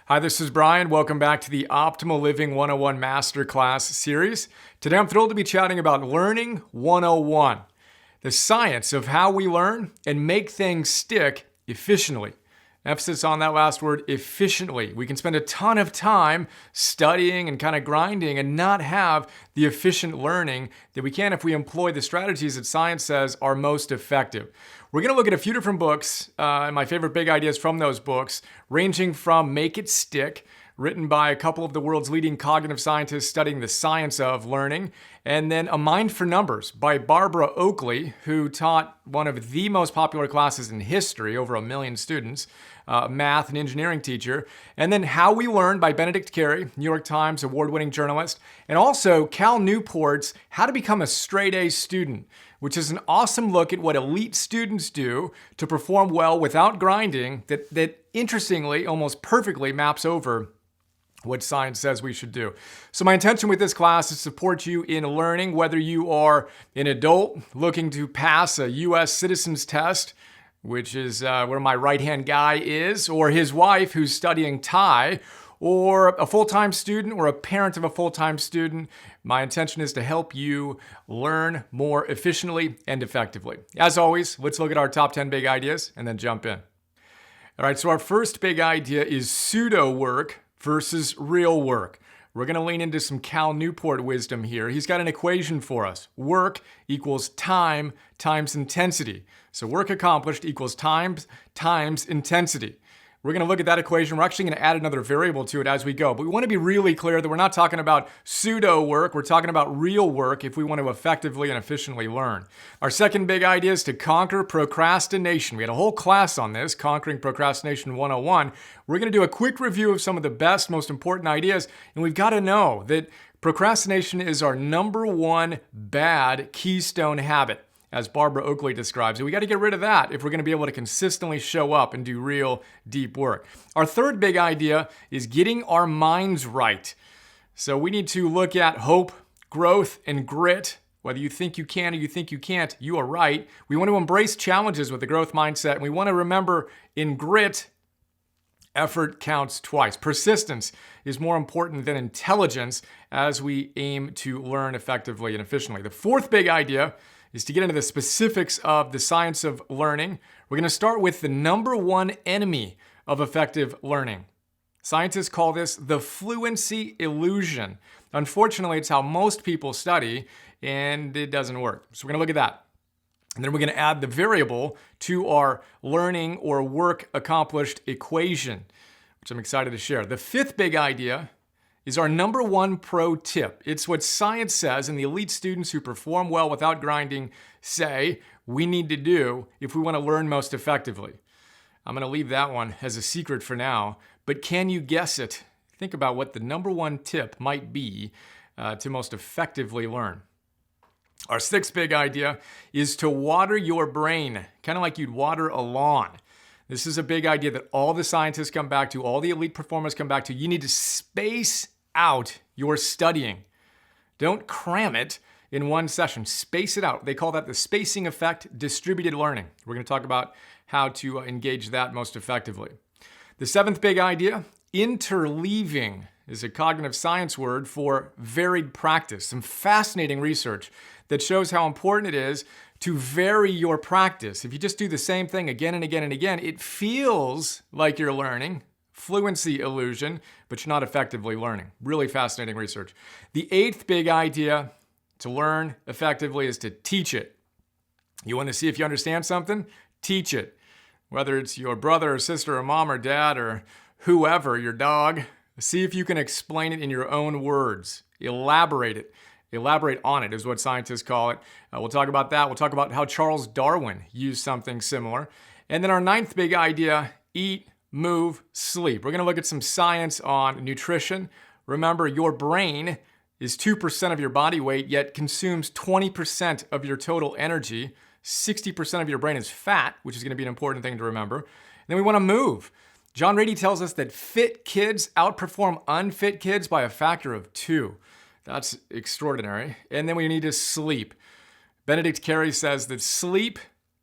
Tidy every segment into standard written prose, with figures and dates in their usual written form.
Hi, this is Brian. Welcome back to the Optimal Living 101 Masterclass series. Today I'm thrilled to be chatting about Learning 101, the science of how we learn and make things stick efficiently. Emphasis on that last word, efficiently. We can spend a ton of time studying and kind of grinding and not have the efficient learning that we can if we employ the strategies that science says are most effective. We're going to look at a few different books, and my favorite big ideas from those books, ranging from Make It Stick, written by a couple of the world's leading cognitive scientists studying the science of learning, and then A Mind for Numbers by Barbara Oakley, who taught one of the most popular classes in history, over 1 million students, math and engineering teacher, and then How We Learn by Benedict Carey, New York Times award-winning journalist, and also Cal Newport's How to Become a Straight A Student, which is an awesome look at what elite students do to perform well without grinding that interestingly, almost perfectly maps over what science says we should do. So my intention with this class is to support you in learning, whether you are an adult looking to pass a U.S. citizens test, which is where my right-hand guy is, or his wife who's studying Thai, or a full-time student or a parent of a full-time student. My intention is to help you learn more efficiently and effectively. As always, let's look at our top 10 big ideas and then jump in. All right, so our first big idea is pseudo work versus real work. We're going to lean into some Cal Newport wisdom here. He's got an equation for us. Work equals time times intensity. So work accomplished equals time times intensity. We're going to look at that equation. We're actually going to add another variable to it as we go. But we want to be really clear that we're not talking about pseudo work. We're talking about real work if we want to effectively and efficiently learn. Our second big idea is to conquer procrastination. We had a whole class on this, Conquering Procrastination 101. We're going to do a quick review of some of the best, most important ideas. And we've got to know that procrastination is our number one bad keystone habit, as Barbara Oakley describes it. We got to get rid of that if we're going to be able to consistently show up and do real deep work. Our third big idea is getting our minds right. So we need to look at hope, growth, and grit. Whether you think you can or you think you can't, you are right. We want to embrace challenges with the growth mindset, and we want to remember in grit, effort counts twice. Persistence is more important than intelligence as we aim to learn effectively and efficiently. The fourth big idea is to get into the specifics of the science of learning. We're going to start with the number one enemy of effective learning. Scientists call this the fluency illusion. Unfortunately, it's how most people study, and it doesn't work. So we're going to look at that. And then we're going to add the variable to our learning or work accomplished equation, which I'm excited to share. The fifth big idea is our number one pro tip. It's what science says and the elite students who perform well without grinding say we need to do if we want to learn most effectively. I'm going to leave that one as a secret for now, but can you guess it? Think about what the number one tip might be to most effectively learn. Our sixth big idea is to water your brain, kind of like you'd water a lawn. This is a big idea that all the scientists come back to, all the elite performers come back to. You need to space out your studying. Don't cram it in one session. Space it out. They call that the spacing effect, distributed learning. We're going to talk about how to engage that most effectively. The seventh big idea, interleaving, is a cognitive science word for varied practice. Some fascinating research that shows how important it is to vary your practice. If you just do the same thing again and again and again, it feels like you're learning. Fluency illusion, but you're not effectively learning. Really fascinating research. The eighth big idea to learn effectively is to teach it. You want to see if you understand something? Teach it. Whether it's your brother or sister or mom or dad or whoever, your dog, see if you can explain it in your own words. Elaborate it. Elaborate on it is what scientists call it. We'll talk about that. We'll talk about how Charles Darwin used something similar. And then our ninth big idea, eat, move, sleep. We're going to look at some science on nutrition. Remember, your brain is 2% of your body weight, yet consumes 20% of your total energy. 60% of your brain is fat, which is going to be an important thing to remember. And then we want to move. John Rady tells us that fit kids outperform unfit kids by a factor of 2. That's extraordinary. And then we need to sleep. Benedict Carey says that sleep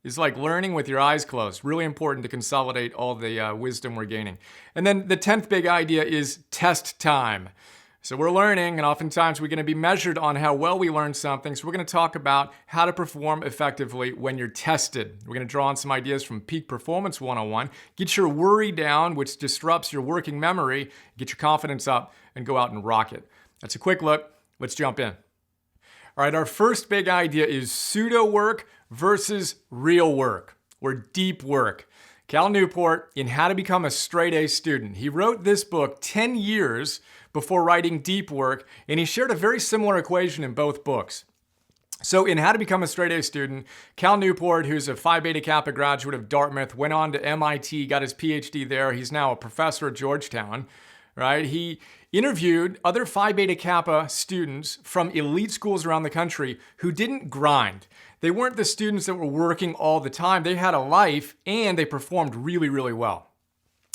is like learning with your eyes closed. Really important to consolidate all the wisdom we're gaining. And then the 10th big idea is test time. So we're learning, and oftentimes we're going to be measured on how well we learn something. So we're going to talk about how to perform effectively when you're tested. We're going to draw on some ideas from Peak Performance 101. Get your worry down, which disrupts your working memory. Get your confidence up and go out and rock it. That's a quick look. Let's jump in. All right, our first big idea is pseudo work versus real work, or deep work. Cal Newport, in How to Become a Straight A Student, he wrote this book 10 years before writing Deep Work, and he shared a very similar equation in both books. So in How to Become a Straight A Student, Cal Newport, who's a Phi Beta Kappa graduate of Dartmouth, went on to MIT, got his PhD there. He's now a professor at Georgetown, right? He interviewed other Phi Beta Kappa students from elite schools around the country who didn't grind. They weren't the students that were working all the time. They had a life and they performed really, really well.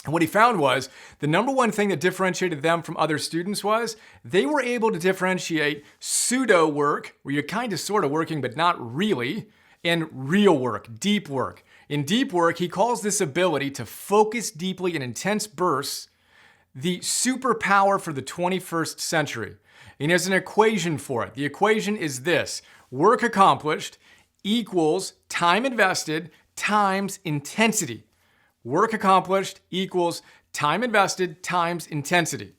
And what he found was the number one thing that differentiated them from other students was they were able to differentiate pseudo work, where you're kind of sort of working but not really, and real work, deep work. In deep work, he calls this ability to focus deeply in intense bursts the superpower for the 21st century. And he has an equation for it. The equation is this: work accomplished equals time invested times intensity. Work accomplished equals time invested times intensity.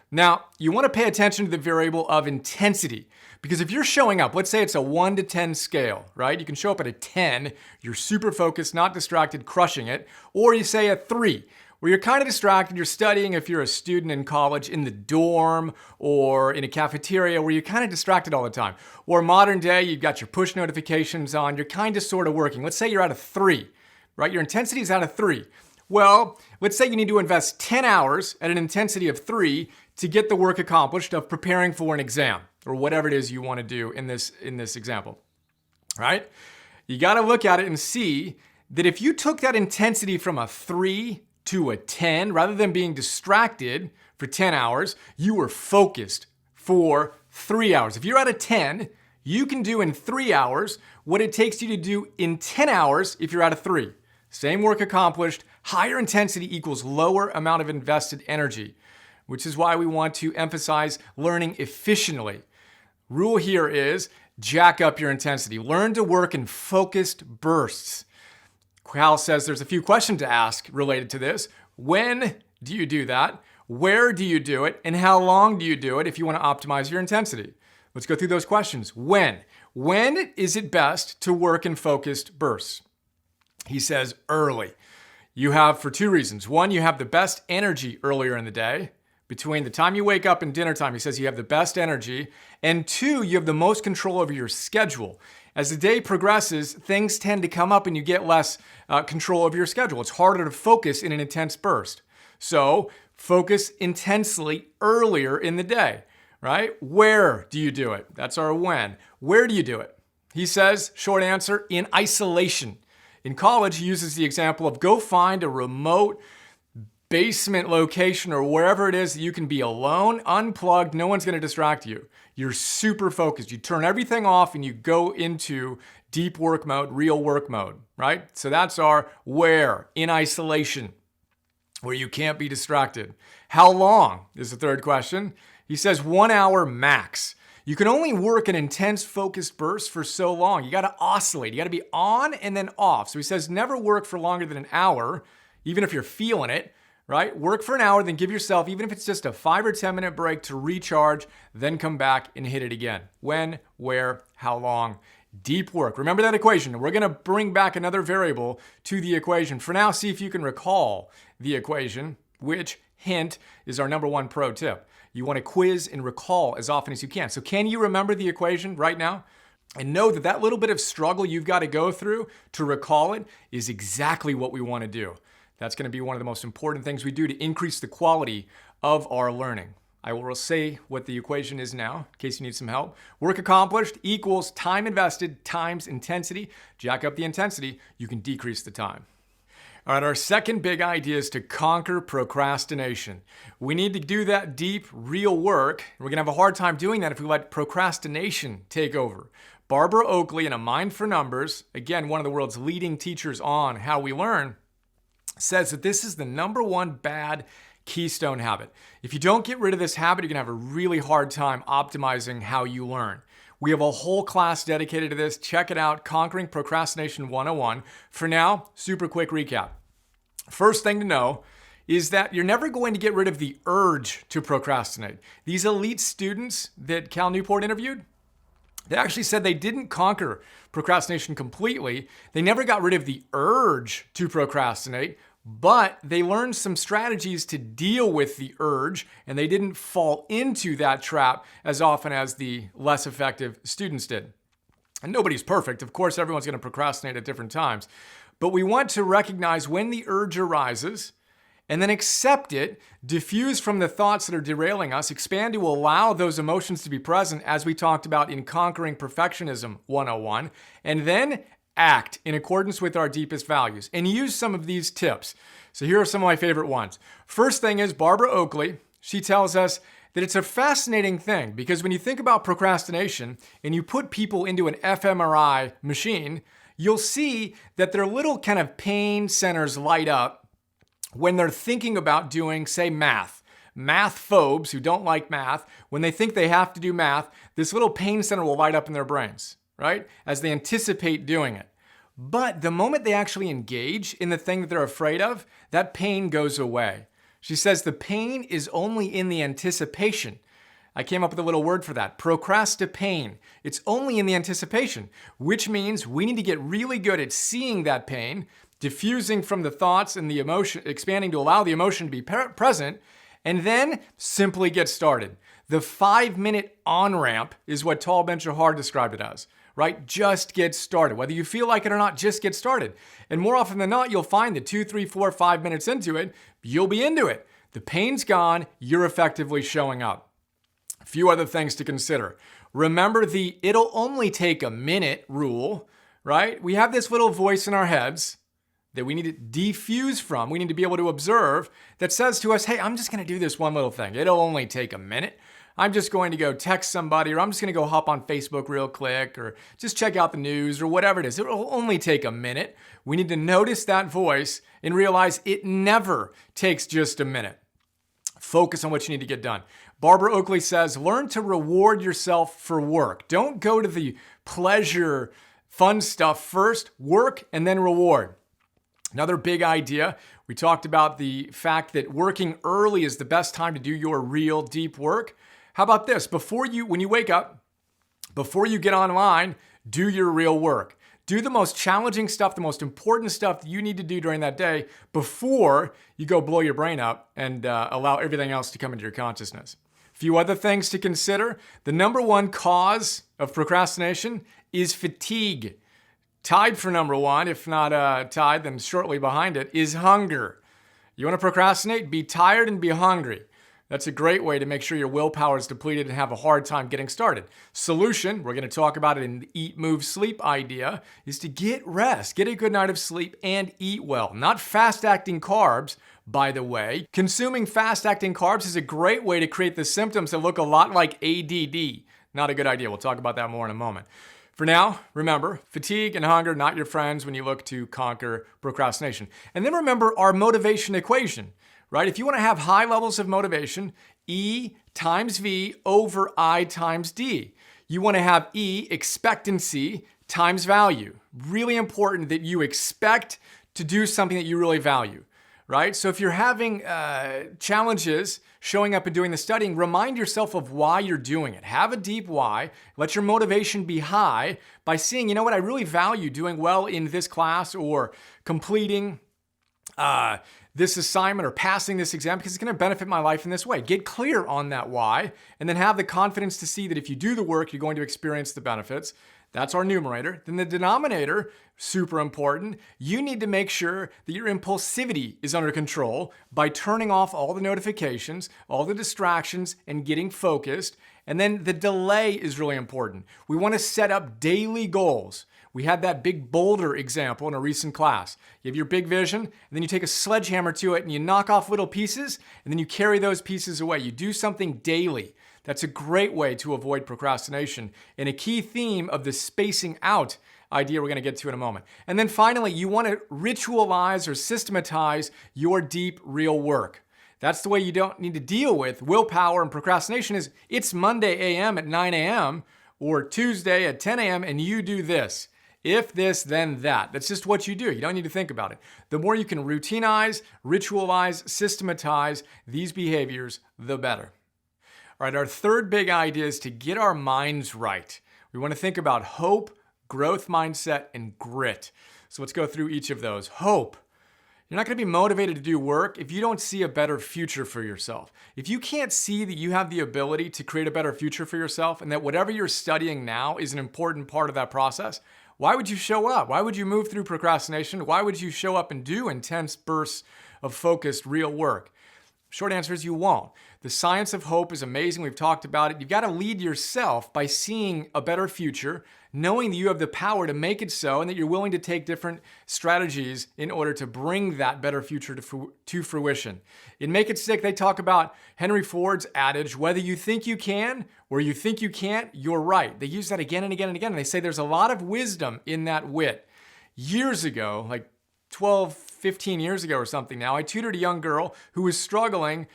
Now, you want to pay attention to the variable of intensity, because if you're showing up, let's say it's a 1 to 10 scale, right? You can show up at a 10, you're super focused, not distracted, crushing it, or you say a 3, where you're kind of distracted, you're studying if you're a student in college, in the dorm, or in a cafeteria where you're kind of distracted all the time. Or modern day, you've got your push notifications on, you're kind of sort of working. Let's say you're at a 3. Right? Your intensity is at a 3. Well, let's say you need to invest 10 hours at an intensity of 3 to get the work accomplished of preparing for an exam or whatever it is you want to do in this example. Right? You got to look at it and see that if you took that intensity from a 3 to a 10, rather than being distracted for 10 hours, you were focused for 3 hours. If you're at a 10, you can do in 3 hours what it takes you to do in 10 hours if you're at a 3. Same work accomplished, higher intensity equals lower amount of invested energy, which is why we want to emphasize learning efficiently. Rule here is jack up your intensity. Learn to work in focused bursts. Cal says there's a few questions to ask related to this. When do you do that? Where do you do it? And how long do you do it if you want to optimize your intensity? Let's go through those questions. When? When is it best to work in focused bursts? He says early. You have, for 2 reasons. One, you have the best energy earlier in the day. Between the time you wake up and dinner time, he says you have the best energy. And 2, you have the most control over your schedule. As the day progresses, things tend to come up and you get less control over your schedule. It's harder to focus in an intense burst. So focus intensely earlier in the day, right? Where do you do it? That's our when. Where do you do it? He says, short answer, in isolation. In college, he uses the example of go find a remote basement location or wherever it is that you can be alone, unplugged, no one's going to distract you. You're super focused. You turn everything off and you go into deep work mode, real work mode, right? So that's our where, in isolation, where you can't be distracted. How long is the third question. He says 1 hour max. You can only work an intense focused burst for so long. You got to oscillate. You got to be on and then off. So he says never work for longer than an hour, even if you're feeling it, right? Work for an hour, then give yourself, even if it's just a 5 or 10 minute break to recharge, then come back and hit it again. When, where, how long? Deep work. Remember that equation. We're going to bring back another variable to the equation. For now, see if you can recall the equation, which, hint, is our number 1 pro tip. You want to quiz and recall as often as you can. So can you remember the equation right now? And know that that little bit of struggle you've got to go through to recall it is exactly what we want to do. That's going to be one of the most important things we do to increase the quality of our learning. I will say what the equation is now, in case you need some help. Work accomplished equals time invested times intensity. Jack up the intensity, you can decrease the time. All right, our second big idea is to conquer procrastination. We need to do that deep, real work. We're going to have a hard time doing that if we let procrastination take over. Barbara Oakley, in A Mind for Numbers, again, one of the world's leading teachers on how we learn, says that this is the number one bad keystone habit. If you don't get rid of this habit, you're gonna have a really hard time optimizing how you learn. We have a whole class dedicated to this. Check it out, Conquering Procrastination 101. For now, super quick recap. First thing to know is that you're never going to get rid of the urge to procrastinate. These elite students that Cal Newport interviewed, they actually said they didn't conquer procrastination completely. They never got rid of the urge to procrastinate, but they learned some strategies to deal with the urge, and they didn't fall into that trap as often as the less effective students did. And nobody's perfect. Of course, everyone's going to procrastinate at different times. But we want to recognize when the urge arises and then accept it, diffuse from the thoughts that are derailing us, expand to allow those emotions to be present, as we talked about in Conquering Perfectionism 101, and then act in accordance with our deepest values and use some of these tips. So here are some of my favorite ones. First thing is Barbara Oakley. She tells us that it's a fascinating thing because when you think about procrastination and you put people into an fMRI machine, you'll see that their little kind of pain centers light up when they're thinking about doing, say, math. Math phobes who don't like math, when they think they have to do math, this little pain center will light up in their brains, right? As they anticipate doing it. But the moment they actually engage in the thing that they're afraid of, that pain goes away. She says the pain is only in the anticipation. I came up with a little word for that, procrastipane. It's only in the anticipation, which means we need to get really good at seeing that pain, diffusing from the thoughts and the emotion, expanding to allow the emotion to be present, and then simply get started. The 5-minute on-ramp is what Tal Ben-Shahar described it as, right? Just get started. Whether you feel like it or not, just get started. And more often than not, you'll find that 2, 3, 4, 5 minutes into it, you'll be into it. The pain's gone, you're effectively showing up. A few other things to consider. Remember the it'll only take a minute rule, right? We have this little voice in our heads that we need to defuse from, we need to be able to observe, that says to us, hey, I'm just gonna do this one little thing. It'll only take a minute. I'm just going to go text somebody, or I'm just gonna go hop on Facebook real quick, or just check out the news, or whatever it is. It'll only take a minute. We need to notice that voice and realize it never takes just a minute. Focus on what you need to get done. Barbara Oakley says, learn to reward yourself for work. Don't go to the pleasure, fun stuff first, work and then reward. Another big idea, we talked about the fact that working early is the best time to do your real deep work. How about this? When you wake up, before you get online, do your real work. Do the most challenging stuff, the most important stuff that you need to do during that day before you go blow your brain up and allow everything else to come into your consciousness. A few other things to consider. The number one cause of procrastination is fatigue. Tied for number one, if not tied, then shortly behind it, is hunger. You want to procrastinate? Be tired and be hungry. That's a great way to make sure your willpower is depleted and have a hard time getting started. Solution, we're going to talk about it in the eat, move, sleep idea, is to get rest, get a good night of sleep, and eat well. Not fast-acting carbs, by the way. Consuming fast-acting carbs is a great way to create the symptoms that look a lot like ADD. Not a good idea. We'll talk about that more in a moment. For now, remember, fatigue and hunger, not your friends when you look to conquer procrastination. And then remember our motivation equation, right? If you want to have high levels of motivation, E times V over I times D. You want to have E, expectancy, times value. Really important that you expect to do something that you really value, right? So if you're having challenges showing up and doing the studying, remind yourself of why you're doing it. Have a deep why. Let your motivation be high by seeing, you know what, I really value doing well in this class or completing this assignment or passing this exam because it's going to benefit my life in this way. Get clear on that why, and then have the confidence to see that if you do the work, you're going to experience the benefits. That's our numerator. Then the denominator, super important. You need to make sure that your impulsivity is under control by turning off all the notifications, all the distractions, and getting focused. And then the delay is really important. We want to set up daily goals. We had that big boulder example in a recent class. You have your big vision, and then you take a sledgehammer to it and you knock off little pieces, and then you carry those pieces away. You do something daily. That's a great way to avoid procrastination and a key theme of the spacing out idea we're going to get to in a moment. And then finally, you want to ritualize or systematize your deep, real work. That's the way you don't need to deal with willpower and procrastination is it's Monday a.m. at 9 a.m. or Tuesday at 10 a.m. and you do this. If this, then that. That's just what you do. You don't need to think about it. The more you can routinize, ritualize, systematize these behaviors, the better. All right, our third big idea is to get our minds right. We want to think about hope, growth mindset, and grit. So let's go through each of those. Hope. You're not going to be motivated to do work if you don't see a better future for yourself. If you can't see that you have the ability to create a better future for yourself and that whatever you're studying now is an important part of that process, why would you show up? Why would you move through procrastination? Why would you show up and do intense bursts of focused, real work? Short answer is you won't. The science of hope is amazing. We've talked about it. You've got to lead yourself by seeing a better future, knowing that you have the power to make it so, and that you're willing to take different strategies in order to bring that better future to fruition. In Make It Stick, they talk about Henry Ford's adage, whether you think you can or you think you can't, you're right. They use that again and again and again, and they say there's a lot of wisdom in that wit. Years ago, like 12, 15 years ago or something now, I tutored a young girl who was struggling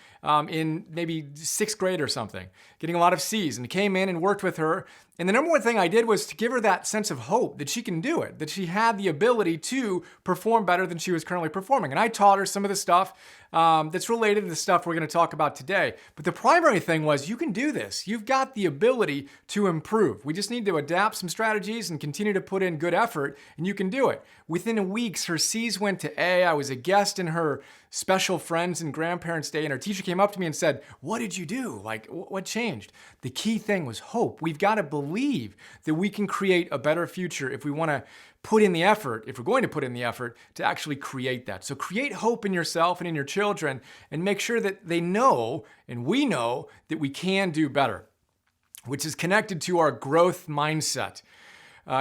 in maybe sixth grade or something, getting a lot of C's, and came in and worked with her. And the number one thing I did was to give her that sense of hope that she can do it, that she had the ability to perform better than she was currently performing. And I taught her some of the stuff that's related to the stuff we're going to talk about today. But the primary thing was you can do this. You've got the ability to improve. We just need to adapt some strategies and continue to put in good effort, and you can do it. Within weeks, her C's went to A. I was a guest in her special friends and grandparents' day, and her teacher came up to me and said, "What did you do? Like, what changed?" The key thing was hope. We've got to believe that we can create a better future if we want to put in the effort, if we're going to put in the effort to actually create that. So create hope in yourself and in your children and make sure that they know, and we know, that we can do better, which is connected to our growth mindset.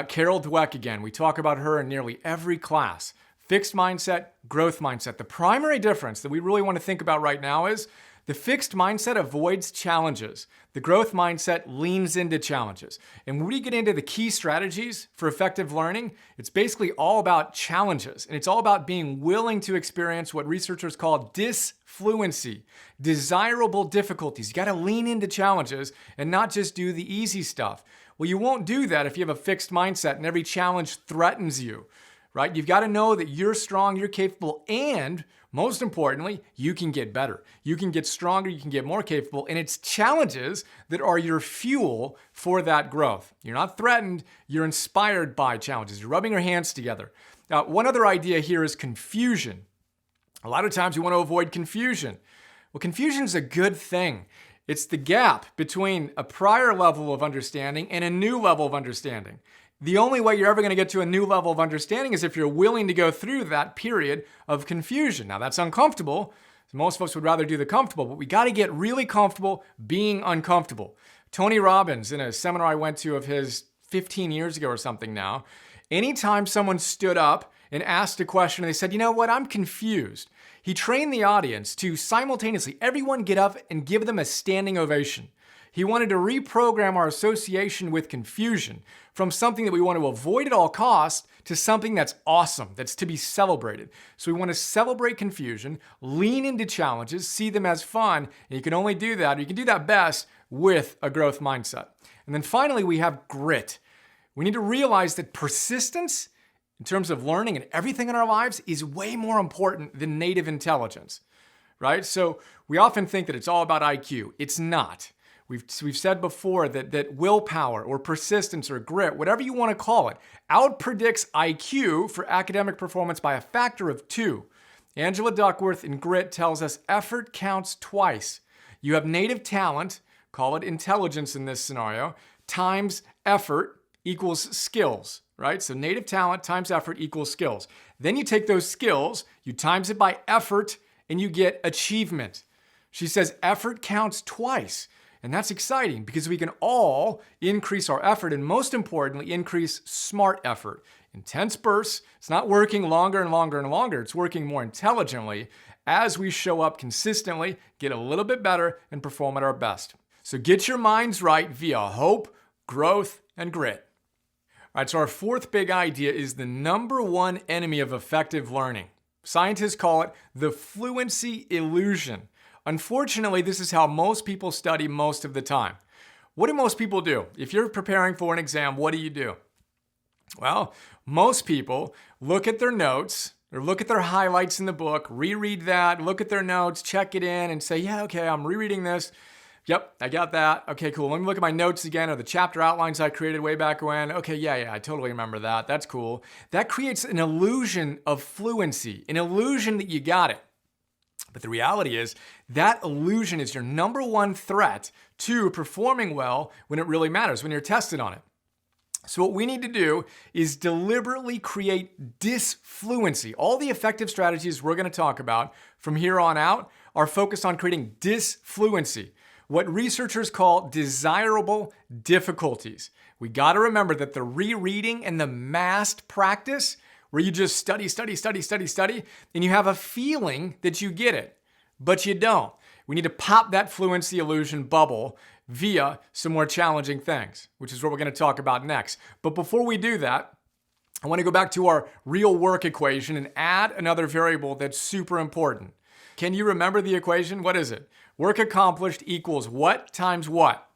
Carol Dweck again, we talk about her in nearly every class. Fixed mindset, growth mindset. The primary difference that we really want to think about right now is the fixed mindset avoids challenges. The growth mindset leans into challenges. And when we get into the key strategies for effective learning, it's basically all about challenges. And it's all about being willing to experience what researchers call disfluency, desirable difficulties. You got to lean into challenges and not just do the easy stuff. Well, you won't do that if you have a fixed mindset and every challenge threatens you. Right? You've got to know that you're strong, you're capable, and most importantly, you can get better. You can get stronger, you can get more capable, and it's challenges that are your fuel for that growth. You're not threatened, you're inspired by challenges. You're rubbing your hands together. Now, one other idea here is confusion. A lot of times you want to avoid confusion. Well, confusion is a good thing. It's the gap between a prior level of understanding and a new level of understanding. The only way you're ever going to get to a new level of understanding is if you're willing to go through that period of confusion. Now, that's uncomfortable. Most of us would rather do the comfortable, but we got to get really comfortable being uncomfortable. Tony Robbins, in a seminar I went to of his 15 years ago or something now, anytime someone stood up and asked a question and they said, "You know what, I'm confused," he trained the audience to simultaneously, everyone get up and give them a standing ovation. He wanted to reprogram our association with confusion from something that we want to avoid at all costs to something that's awesome, that's to be celebrated. So we want to celebrate confusion, lean into challenges, see them as fun, and you can only do that, or you can do that best with a growth mindset. And then finally, we have grit. We need to realize that persistence in terms of learning and everything in our lives is way more important than native intelligence, right? So we often think that it's all about IQ. It's not. We've said before that willpower or persistence or grit, whatever you want to call it, outpredicts IQ for academic performance by a factor of 2. Angela Duckworth in Grit tells us effort counts twice. You have native talent, call it intelligence in this scenario, times effort equals skills, right? So native talent times effort equals skills. Then you take those skills, you times it by effort, and you get achievement. She says effort counts twice. And that's exciting because we can all increase our effort and most importantly, increase smart effort. Intense bursts, it's not working longer and longer and longer. It's working more intelligently as we show up consistently, get a little bit better, and perform at our best. So get your minds right via hope, growth, and grit. All right, so our fourth big idea is the number one enemy of effective learning. Scientists call it the fluency illusion. Unfortunately, this is how most people study most of the time. What do most people do? If you're preparing for an exam, what do? Well, most people look at their notes or look at their highlights in the book, reread that, look at their notes, check it in, and say, yeah, okay, I'm rereading this. Yep, I got that. Okay, cool. Let me look at my notes again or the chapter outlines I created way back when. Okay, yeah, I totally remember that. That's cool. That creates an illusion of fluency, an illusion that you got it. But the reality is that illusion is your number one threat to performing well when it really matters, when you're tested on it. So what we need to do is deliberately create disfluency. All the effective strategies we're going to talk about from here on out are focused on creating disfluency, what researchers call desirable difficulties. We got to remember that the rereading and the massed practice, where you just study, and you have a feeling that you get it, but you don't. We need to pop that fluency illusion bubble via some more challenging things, which is what we're going to talk about next. But before we do that, I want to go back to our real work equation and add another variable that's super important. Can you remember the equation? What is it? Work accomplished equals what times what?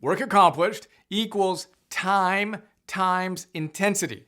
Work accomplished equals time times intensity.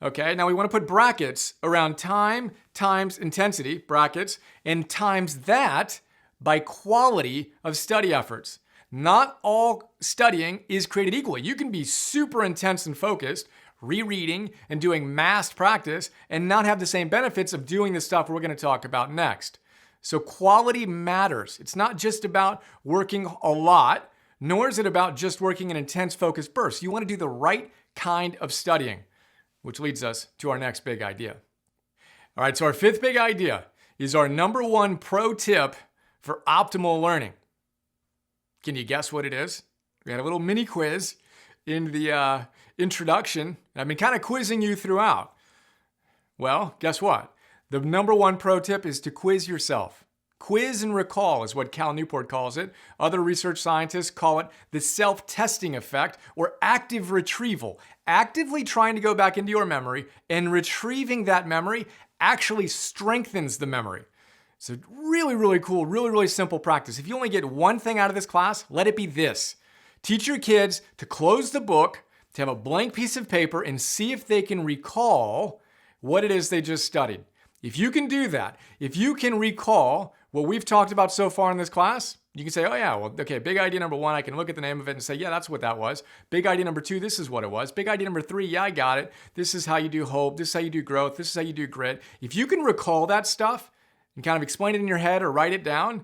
Okay, now we want to put brackets around time times intensity, brackets, and times that by quality of study efforts. Not all studying is created equally. You can be super intense and focused, rereading and doing massed practice, and not have the same benefits of doing the stuff we're going to talk about next. So quality matters. It's not just about working a lot, nor is it about just working in intense focused bursts. You want to do the right kind of studying, which leads us to our next big idea. All right, so our fifth big idea is our number one pro tip for optimal learning. Can you guess what it is? We had a little mini quiz in the introduction. I've been kind of quizzing you throughout. Well, guess what? The number one pro tip is to quiz yourself. Quiz and recall is what Cal Newport calls it. Other research scientists call it the self-testing effect or active retrieval. Actively trying to go back into your memory and retrieving that memory actually strengthens the memory. So really cool, really simple practice. If you only get one thing out of this class, let it be this. Teach your kids to close the book, to have a blank piece of paper and see if they can recall what it is they just studied. If you can do that, if you can recall what we've talked about so far in this class, you can say, oh yeah, well, okay, big idea number one, I can look at the name of it and say, yeah, that's what that was. Big idea number two, this is what it was. Big idea number three, yeah, I got it. This is how you do hope. This is how you do growth. This is how you do grit. If you can recall that stuff and kind of explain it in your head or write it down,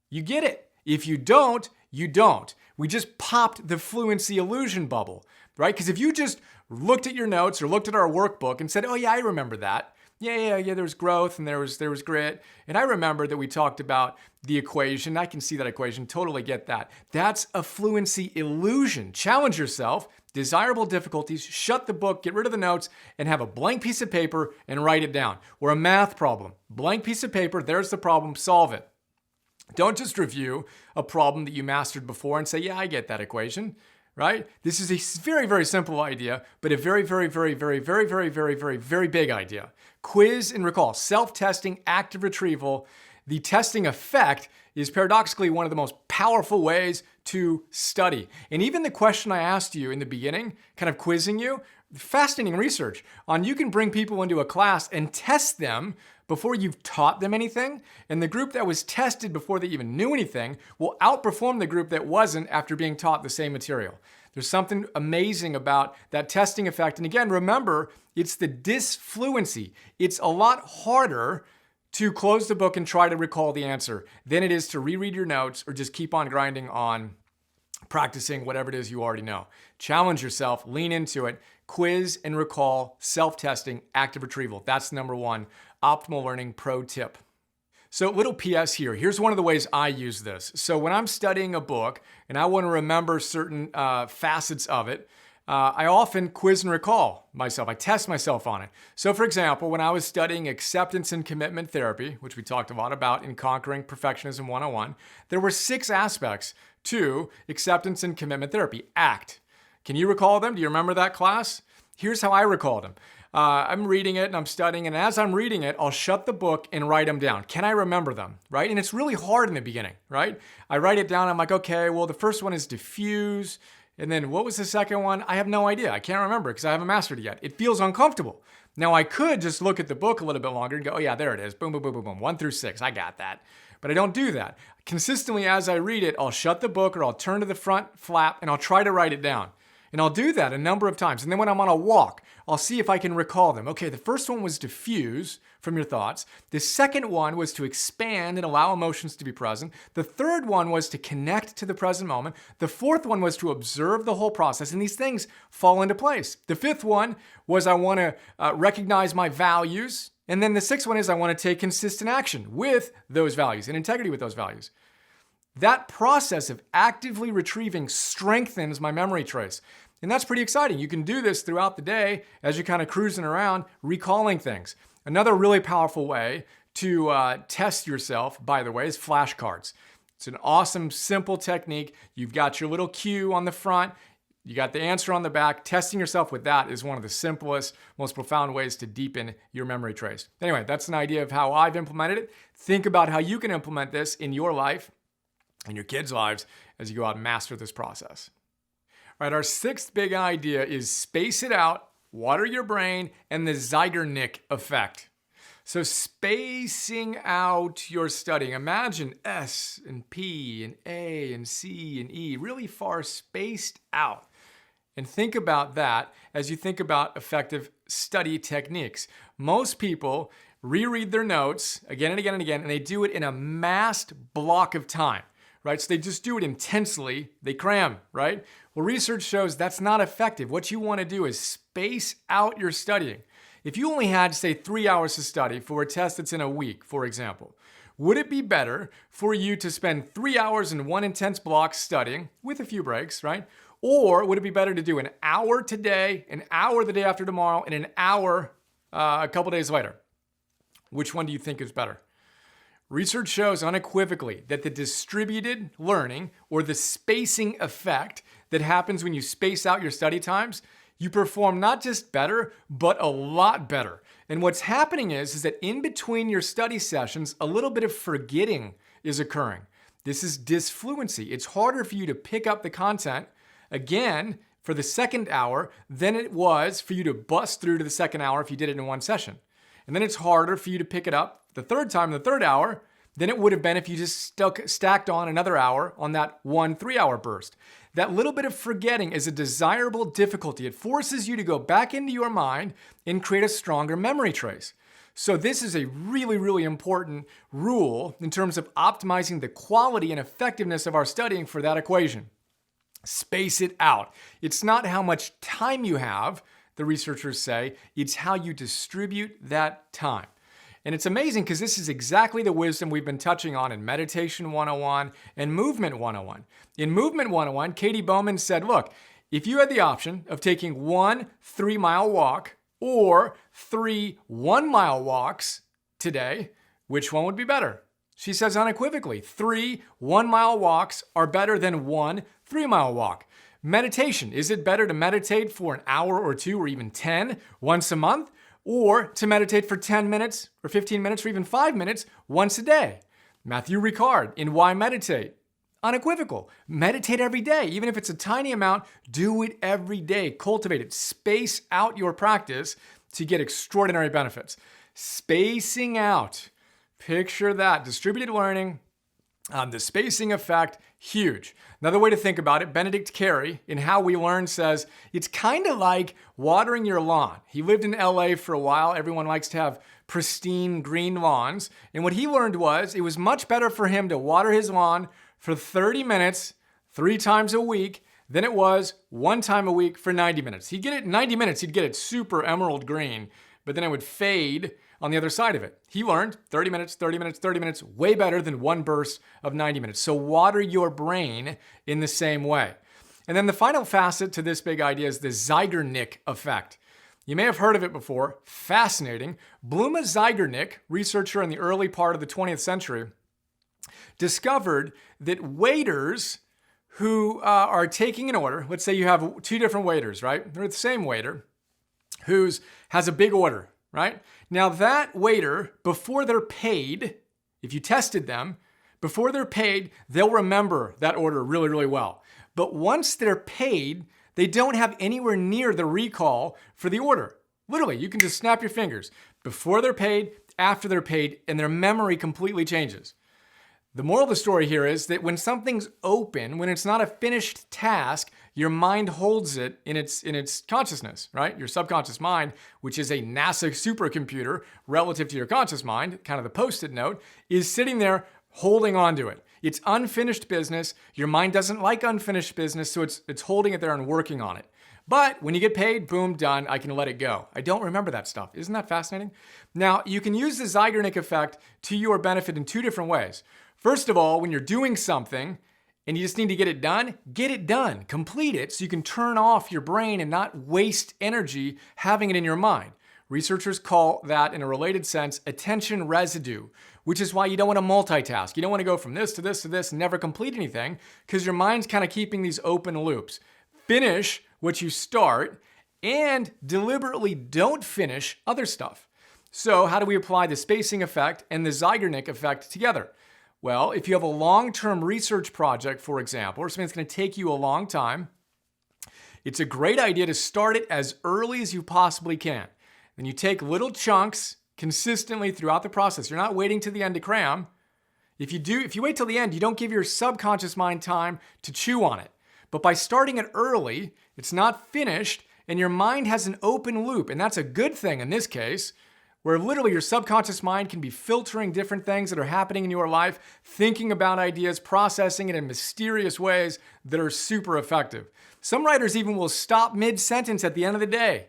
you get it. If you don't, you don't. We just popped the fluency illusion bubble, right? Because if you just looked at your notes or looked at our workbook and said, oh yeah, I remember that. Yeah, there was growth and there was grit. And I remember that we talked about the equation. I can see that equation, totally get that. That's a fluency illusion. Challenge yourself, desirable difficulties, shut the book, get rid of the notes, and have a blank piece of paper and write it down. Or a math problem. Blank piece of paper, there's the problem, solve it. Don't just review a problem that you mastered before and say, yeah, I get that equation. Right? This is a very simple idea, but a very big idea. Quiz and recall, self-testing, active retrieval. The testing effect is paradoxically one of the most powerful ways to study. And even the question I asked you in the beginning, kind of quizzing you, fascinating research on you can bring people into a class and test them before you've taught them anything, and the group that was tested before they even knew anything will outperform the group that wasn't after being taught the same material. There's something amazing about that testing effect. And again, remember, it's the disfluency. It's a lot harder to close the book and try to recall the answer than it is to reread your notes or just keep on grinding on practicing whatever it is you already know. Challenge yourself, lean into it, quiz and recall, self-testing, active retrieval. That's number one optimal learning pro tip. So little PS here. Here's one of the ways I use this. So when I'm studying a book and I want to remember certain facets of it, I often quiz and recall myself. I test myself on it. So for example, when I was studying acceptance and commitment therapy, which we talked a lot about in Conquering Perfectionism 101, there were 6 aspects to acceptance and commitment therapy. ACT. Can you recall them? Do you remember that class? Here's how I recalled them. I'm reading it and I'm studying, and as I'm reading it, I'll shut the book and write them down. Can I remember them, right? And it's really hard in the beginning, right? I write it down, I'm like, okay, well, the first one is diffuse, and then what was the second one? I have no idea. I can't remember because I haven't mastered it yet. It feels uncomfortable. Now, I could just look at the book a little bit longer and go, oh yeah, there it is. Boom, boom, boom, boom, boom. 1 through 6, I got that. But I don't do that. Consistently, as I read it, I'll shut the book or I'll turn to the front flap and I'll try to write it down. And I'll do that a number of times. And then when I'm on a walk, I'll see if I can recall them. Okay, the first one was diffuse from your thoughts. The second one was to expand and allow emotions to be present. The third one was to connect to the present moment. The fourth one was to observe the whole process. And these things fall into place. The fifth one was I want to recognize my values. And then the sixth one is I want to take consistent action with those values and integrity with those values. That process of actively retrieving strengthens my memory trace. And that's pretty exciting. You can do this throughout the day as you're kind of cruising around, recalling things. Another really powerful way to test yourself, by the way, is flashcards. It's an awesome, simple technique. You've got your little cue on the front. You got the answer on the back. Testing yourself with that is one of the simplest, most profound ways to deepen your memory trace. Anyway, that's an idea of how I've implemented it. Think about how you can implement this in your life and your kids' lives as you go out and master this process. All right, our 6th big idea is space it out, water your brain, and the Zeigarnik effect. So spacing out your studying. Imagine S and P and A and C and E really far spaced out. And think about that as you think about effective study techniques. Most people reread their notes again and again and again, and they do it in a massed block of time. Right? So they just do it intensely, they cram, right? Well, research shows that's not effective. What you want to do is space out your studying. If you only had, say, 3 hours to study for a test that's in a week, for example, would it be better for you to spend 3 hours in one intense block studying with a few breaks, right? Or would it be better to do an hour today, an hour the day after tomorrow, and an hour a couple days later? Which one do you think is better? Research shows unequivocally that the distributed learning or the spacing effect that happens when you space out your study times, you perform not just better, but a lot better. And what's happening is that in between your study sessions, a little bit of forgetting is occurring. This is disfluency. It's harder for you to pick up the content again for the second hour than it was for you to bust through to the second hour if you did it in one session. And then it's harder for you to pick it up the third time, the third hour, than it would have been if you just stacked on another hour on that 1 3-hour burst. That little bit of forgetting is a desirable difficulty. It forces you to go back into your mind and create a stronger memory trace. So this is a really, really important rule in terms of optimizing the quality and effectiveness of our studying for that equation. Space it out. It's not how much time you have, the researchers say, it's how you distribute that time. And it's amazing because this is exactly the wisdom we've been touching on in Meditation 101 and Movement 101. In Movement 101, Katie Bowman said, look, if you had the option of taking 1 3-mile walk or 3 1-mile walks today, which one would be better? She says unequivocally, 3 1-mile walks are better than 1 3-mile walk. Meditation, is it better to meditate for an hour or 2 or even 10 once a month? Or to meditate for 10 minutes or 15 minutes or even 5 minutes once a day? Matthew Ricard in Why Meditate? Unequivocal. Meditate every day. Even if it's a tiny amount, do it every day. Cultivate it. Space out your practice to get extraordinary benefits. Spacing out. Picture that. Distributed learning, the spacing effect, huge. Another way to think about it, Benedict Carey in How We Learn says, it's kind of like watering your lawn. He lived in LA for a while. Everyone likes to have pristine green lawns. And what he learned was it was much better for him to water his lawn for 30 minutes, 3 times a week, than it was 1 time a week for 90 minutes. He'd get it in 90 minutes, he'd get it super emerald green, but then it would fade on the other side of it. He learned 30 minutes, 30 minutes, 30 minutes, way better than one burst of 90 minutes. So water your brain in the same way. And then the final facet to this big idea is the Zeigarnik effect. You may have heard of it before. Fascinating. Bluma Zeigarnik, researcher in the early part of the 20th century, discovered that waiters who are taking an order, let's say you have two different waiters, right? They're the same waiter who has a big order, right? Now that waiter, before they're paid, if you tested them, before they're paid, they'll remember that order really, really well. But once they're paid, they don't have anywhere near the recall for the order. Literally, you can just snap your fingers. Before they're paid, after they're paid, and their memory completely changes. The moral of the story here is that when something's open, when it's not a finished task, your mind holds it in its consciousness, right? Your subconscious mind, which is a NASA supercomputer relative to your conscious mind, kind of the Post-it note, is sitting there holding on to it. It's unfinished business. Your mind doesn't like unfinished business, so it's holding it there and working on it. But when you get paid, boom, done, I can let it go. I don't remember that stuff. Isn't that fascinating? Now, you can use the Zeigarnik effect to your benefit in two different ways. First of all, when you're doing something and you just need to get it done, complete it so you can turn off your brain and not waste energy having it in your mind. Researchers call that, in a related sense, attention residue, which is why you don't want to multitask. You don't want to go from this to this to this and never complete anything because your mind's kind of keeping these open loops. Finish what you start and deliberately don't finish other stuff. So how do we apply the spacing effect and the Zeigarnik effect together? Well, if you have a long-term research project, for example, or something that's going to take you a long time, it's a great idea to start it as early as you possibly can. Then you take little chunks consistently throughout the process. You're not waiting to the end to cram. If you wait till the end, you don't give your subconscious mind time to chew on it. But by starting it early, it's not finished, and your mind has an open loop, and that's a good thing in this case, where literally your subconscious mind can be filtering different things that are happening in your life, thinking about ideas, processing it in mysterious ways that are super effective. Some writers even will stop mid-sentence at the end of the day,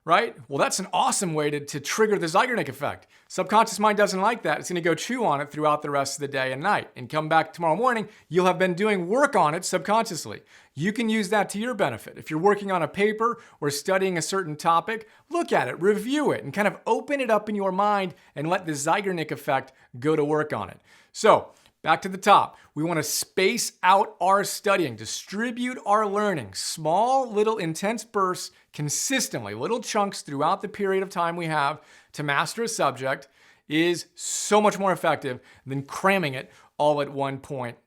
right? Well, that's an awesome way to trigger the Zeigarnik effect. Subconscious mind doesn't like that. It's going to go chew on it throughout the rest of the day and night. And come back tomorrow morning, you'll have been doing work on it subconsciously. You can use that to your benefit. If you're working on a paper or studying a certain topic, look at it, review it, and kind of open it up in your mind and let the Zeigarnik effect go to work on it. So, back to the top. We want to space out our studying, distribute our learning, small, little, intense bursts consistently, little chunks throughout the period of time we have to master a subject is so much more effective than cramming it all at one point,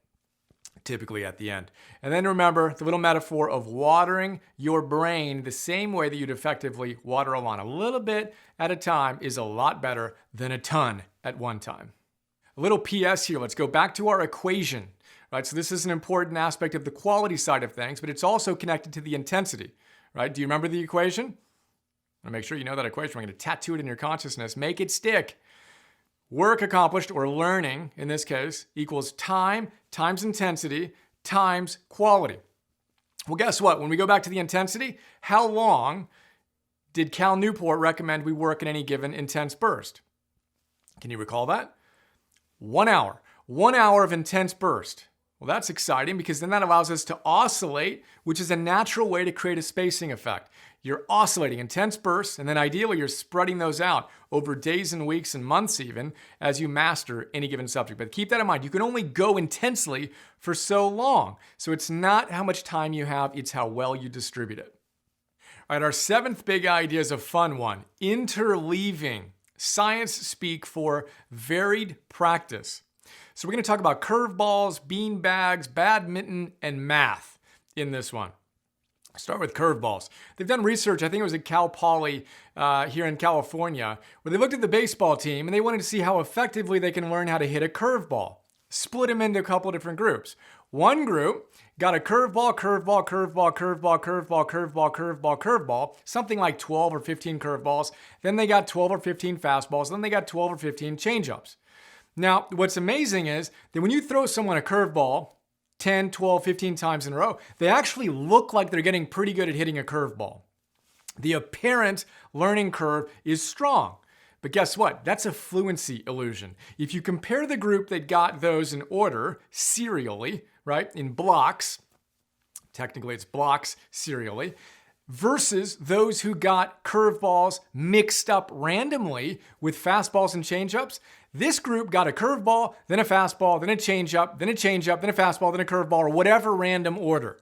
typically at the end. And then remember the little metaphor of watering your brain the same way that you'd effectively water a lawn. A little bit at a time is a lot better than a ton at one time. A little PS here, let's go back to our equation, right? So this is an important aspect of the quality side of things, but it's also connected to the intensity, right? Do you remember the equation? I want to make sure you know that equation. We're going to tattoo it in your consciousness, make it stick. Work accomplished, or learning in this case, equals time times intensity times quality. Well, guess what? When we go back to the intensity, how long did Cal Newport recommend we work in any given intense burst? Can you recall that? 1 hour. 1 hour of intense burst. Well, that's exciting because then that allows us to oscillate, which is a natural way to create a spacing effect. You're oscillating intense bursts, and then ideally you're spreading those out over days and weeks and months even as you master any given subject. But keep that in mind. You can only go intensely for so long. So it's not how much time you have, it's how well you distribute it. All right, our seventh big idea is a fun one. Interleaving. Science speak for varied practice. So we're going to talk about curveballs, bean bags, badminton, and math in this one. Start with curveballs. They've done research, I think it was at Cal Poly here in California, where they looked at the baseball team and they wanted to see how effectively they can learn how to hit a curveball. Split them into a couple different groups. One group got a curveball, something like 12 or 15 curveballs. Then they got 12 or 15 fastballs. Then they got 12 or 15 changeups. Now, what's amazing is that when you throw someone a curveball 10, 12, 15 times in a row, they actually look like they're getting pretty good at hitting a curveball. The apparent learning curve is strong. But guess what? That's a fluency illusion. If you compare the group that got those in order, serially, right, in blocks, technically it's blocks serially, versus those who got curveballs mixed up randomly with fastballs and changeups. This group got a curveball, then a fastball, then a changeup, then a changeup, then a fastball, then a curveball, or whatever random order.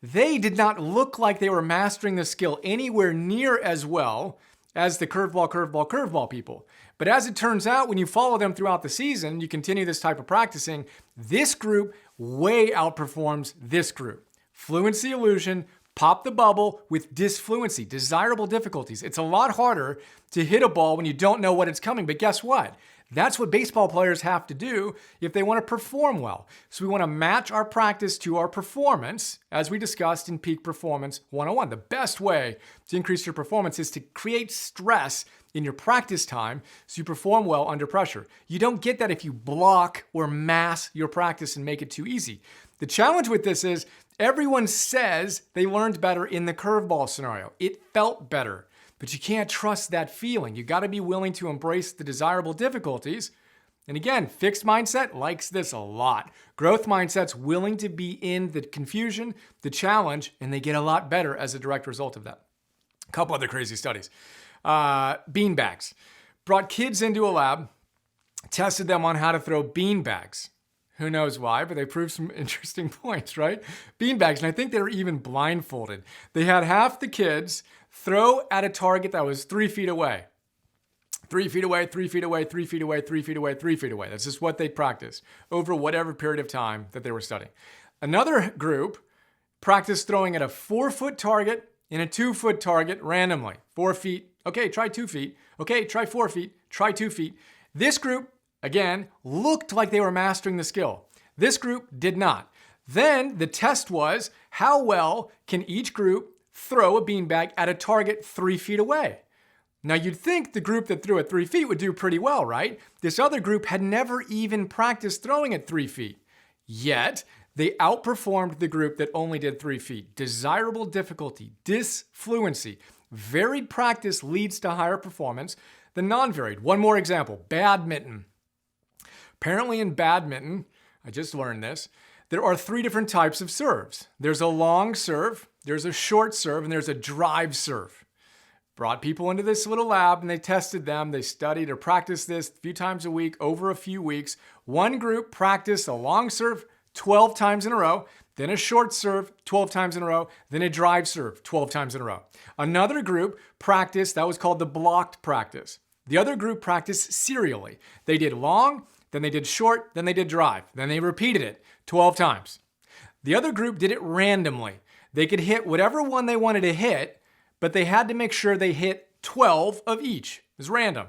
They did not look like they were mastering the skill anywhere near as well as the curveball people. But as it turns out, when you follow them throughout the season, you continue this type of practicing, this group way outperforms this group. Fluency illusion, pop the bubble with disfluency, desirable difficulties. It's a lot harder to hit a ball when you don't know what it's coming, but guess what? That's what baseball players have to do if they want to perform well. So we want to match our practice to our performance, as we discussed in Peak Performance 101. The best way to increase your performance is to create stress in your practice time so you perform well under pressure. You don't get that if you block or mass your practice and make it too easy. The challenge with this is everyone says they learned better in the curveball scenario. It felt better. But you can't trust that feeling. You got to be willing to embrace the desirable difficulties. And again, fixed mindset likes this a lot. Growth mindset's willing to be in the confusion, the challenge, and they get a lot better as a direct result of that. A couple other crazy studies. Beanbags. Brought kids into a lab, tested them on how to throw beanbags. Who knows why, but they proved some interesting points, right? Beanbags, and I think they were even blindfolded. They had half the kids throw at a target that was 3 feet away. 3 feet away, 3 feet away, 3 feet away, 3 feet away, 3 feet away. That's just what they practiced over whatever period of time that they were studying. Another group practiced throwing at a 4-foot target and a 2-foot target randomly. 4 feet, okay, try 2 feet. Okay, try 4 feet, try 2 feet. This group, again, looked like they were mastering the skill. This group did not. Then the test was, how well can each group throw a beanbag at a target 3 feet away? Now you'd think the group that threw at 3 feet would do pretty well, right? This other group had never even practiced throwing at 3 feet. Yet, they outperformed the group that only did 3 feet. Desirable difficulty, disfluency. Varied practice leads to higher performance than non-varied. One more example, badminton. Apparently in badminton, I just learned this, there are 3 different types of serves. There's a long serve, there's a short serve, and there's a drive serve. Brought people into this little lab and they tested them. They studied or practiced this a few times a week over a few weeks. One group practiced a long serve 12 times in a row, then a short serve 12 times in a row, then a drive serve 12 times in a row. Another group practiced, that was called the blocked practice. The other group practiced serially. They did long, then they did short, then they did drive. Then they repeated it 12 times. The other group did it randomly. They could hit whatever one they wanted to hit, but they had to make sure they hit 12 of each. It was random.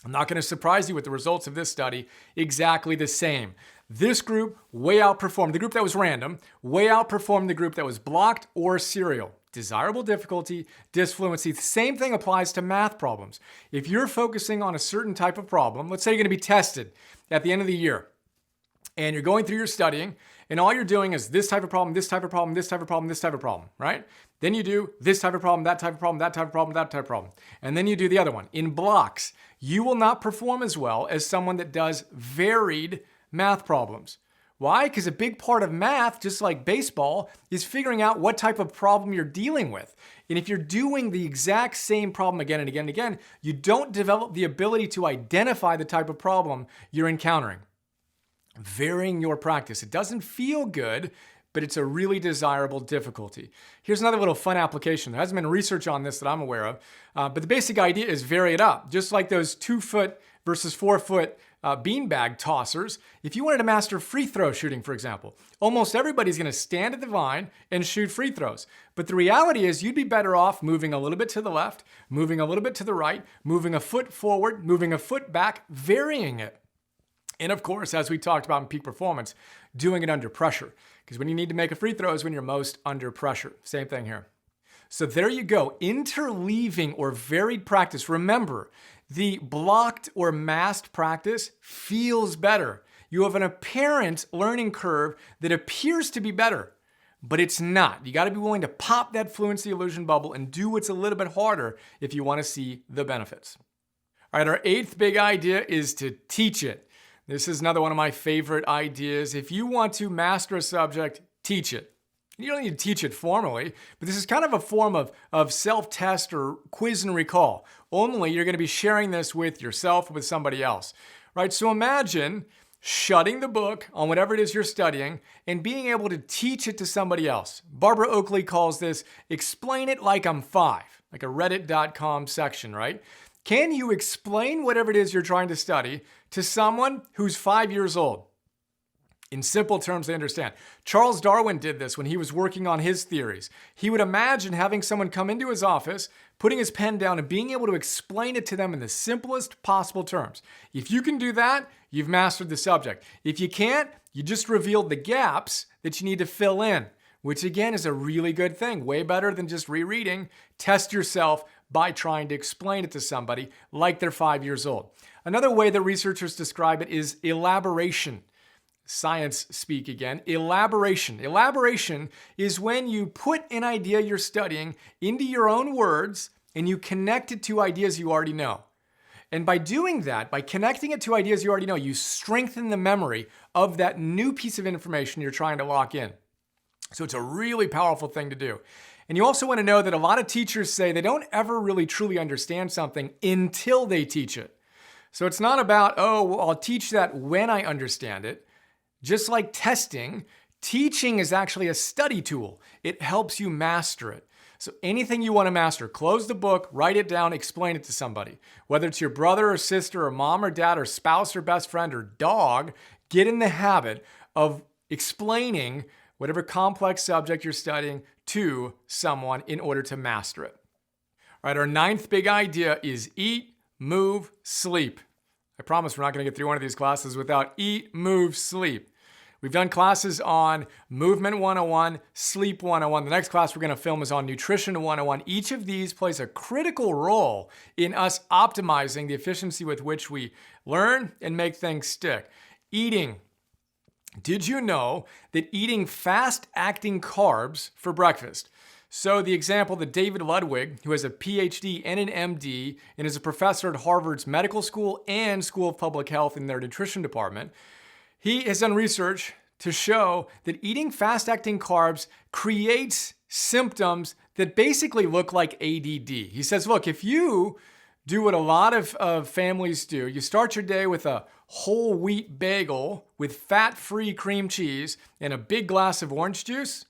I'm not going to surprise you with the results of this study, exactly the same. This group way outperformed, the group that was random, way outperformed the group that was blocked or serial. Desirable difficulty, disfluency. The same thing applies to math problems. If you're focusing on a certain type of problem, let's say you're going to be tested at the end of the year, and you're going through your studying, and all you're doing is this type of problem, this type of problem, this type of problem, this type of problem, right? Then you do this type of problem, that type of problem, that type of problem, that type of problem. And then you do the other one. In blocks, you will not perform as well as someone that does varied math problems. Why? Because a big part of math, just like baseball, is figuring out what type of problem you're dealing with. And if you're doing the exact same problem again and again and again, you don't develop the ability to identify the type of problem you're encountering. Varying your practice. It doesn't feel good, but it's a really desirable difficulty. Here's another little fun application. There hasn't been research on this that I'm aware of, but the basic idea is vary it up. Just like those 2-foot versus 4-foot beanbag tossers, if you wanted to master free throw shooting, for example, almost everybody's going to stand at the vine and shoot free throws. But the reality is you'd be better off moving a little bit to the left, moving a little bit to the right, moving a foot forward, moving a foot back, varying it. And of course, as we talked about in peak performance, doing it under pressure. Because when you need to make a free throw is when you're most under pressure. Same thing here. So there you go. Interleaving or varied practice. Remember, the blocked or masked practice feels better. You have an apparent learning curve that appears to be better, but it's not. You got to be willing to pop that fluency illusion bubble and do what's a little bit harder if you want to see the benefits. All right, our 8th big idea is to teach it. This is another one of my favorite ideas. If you want to master a subject, teach it. You don't need to teach it formally, but this is kind of a form of self-test or quiz and recall. Only you're going to be sharing this with yourself or with somebody else, right? So imagine shutting the book on whatever it is you're studying and being able to teach it to somebody else. Barbara Oakley calls this explain it like I'm 5, like a reddit.com section, right? Can you explain whatever it is you're trying to study to someone who's 5 years old? In simple terms, they understand. Charles Darwin did this when he was working on his theories. He would imagine having someone come into his office, putting his pen down, and being able to explain it to them in the simplest possible terms. If you can do that, you've mastered the subject. If you can't, you just revealed the gaps that you need to fill in, which again is a really good thing. Way better than just rereading. Test yourself by trying to explain it to somebody like they're 5 years old. Another way that researchers describe it is elaboration. Science speak again. Elaboration. Elaboration is when you put an idea you're studying into your own words and you connect it to ideas you already know. And by doing that, by connecting it to ideas you already know, you strengthen the memory of that new piece of information you're trying to lock in. So it's a really powerful thing to do. And you also want to know that a lot of teachers say they don't ever really truly understand something until they teach it. So it's not about, oh, well, I'll teach that when I understand it. Just like testing, teaching is actually a study tool. It helps you master it. So anything you want to master, close the book, write it down, explain it to somebody. Whether it's your brother or sister or mom or dad or spouse or best friend or dog, get in the habit of explaining whatever complex subject you're studying to someone in order to master it. All right, our 9th big idea is eat, move, sleep. I promise we're not going to get through one of these classes without eat, move, sleep. We've done classes on Movement 101, Sleep 101. The next class we're going to film is on Nutrition 101. Each of these plays a critical role in us optimizing the efficiency with which we learn and make things stick. Eating. Did you know that eating fast-acting carbs for breakfast? So the example that David Ludwig, who has a PhD and an MD and is a professor at Harvard's Medical School and School of Public Health in their nutrition department, he has done research to show that eating fast-acting carbs creates symptoms that basically look like ADD. He says, look, if you do what a lot of families do, you start your day with a whole wheat bagel with fat-free cream cheese and a big glass of orange juice,